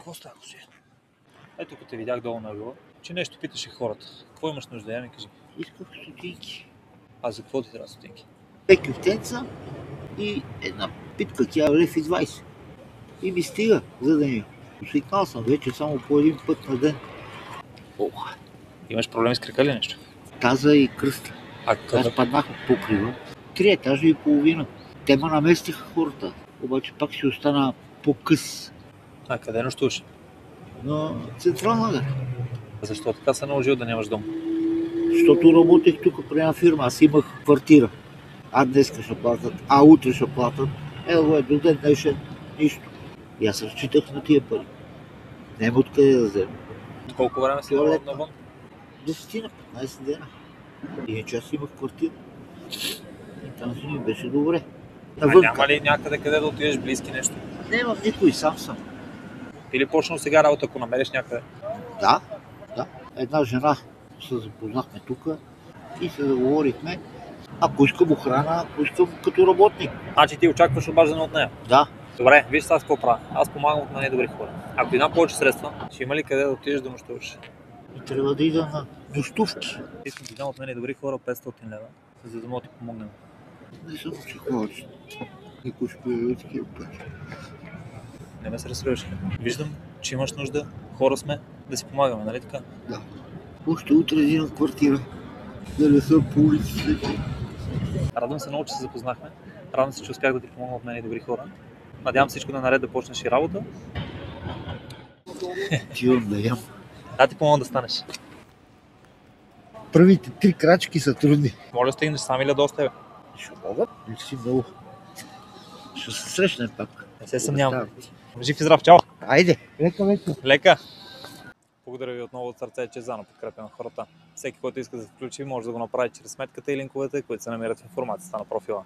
Какво става, Коси? Ето като те видях долу на ъгъла, че нещо питаше хората. Какво имаш нужда, я ми кажи. Исках стотинки. А за какво ти трябва стотинки? 5 кюфтенца и една питка, тя е лев и 20. И ми стига за деня. Свикнал съм вече само по един път на ден. Ох, Имаш проблеми с крака ли нещо? таза и кръста. Аз паднах от покрива. 3 етажа и половина. Те ме наместиха хората, обаче пак си остана по-къс. А къде нощуваш? На Централна гара. Защо така се наложил да нямаш дом? Защото работех тук при една фирма. Аз имах квартира. А днеска ще платят, а утре ще платят. Ело до ден днешен нищо. И аз разчитах на тия пари. Няма откъде да взема. Колко време си навън? 10-15 дена. Иначе аз имах квартира. И там си ми беше добре. Няма ли някъде къде да отидеш близки нещо? Нямам никой, сам съм. Или почнал сега работа, ако намериш някъде? Да. Една жена се запознахме тук и се договорихме. Ако искам охрана, ако искам като работник. Значи ти очакваш обаждане от нея? Да. Добре, виж сега какво правя. Аз помагам от най-добри хора. Ако ти дам повече средства, ще има ли къде да отидеш да нощуваш? И трябва да ида на нощувки. Искам ти дам от най-добри хора 500 лева, за да мога да ти помогнем. Не съм психологичен. Никой ще появи такива пари. Не ме се разстройваш. Виждам, че имаш нужда, хора сме, да си помагаме, нали така? Да. Още утре взимам квартира. Да не съм по улиците. Радвам се много, че се запознахме. Радвам се, че успях да ти помогна от най-добри хора. Надявам всичко да наред да почнеш и работа. Ти имам да ям. Да ти помогна да станеш. Първите 3 крачки са трудни. Моля стигнеш сам или да оставя. Ще могат? Не си много. Ще се срещнем пак. Не се съмнявам. Жив и здрав, чао! Айде, лека. Лека! Благодаря ви отново от сърце, че за подкрепя на хората. Всеки, който иска да се включи, може да го направи чрез сметката и линковете, които се намират в информацията на профила.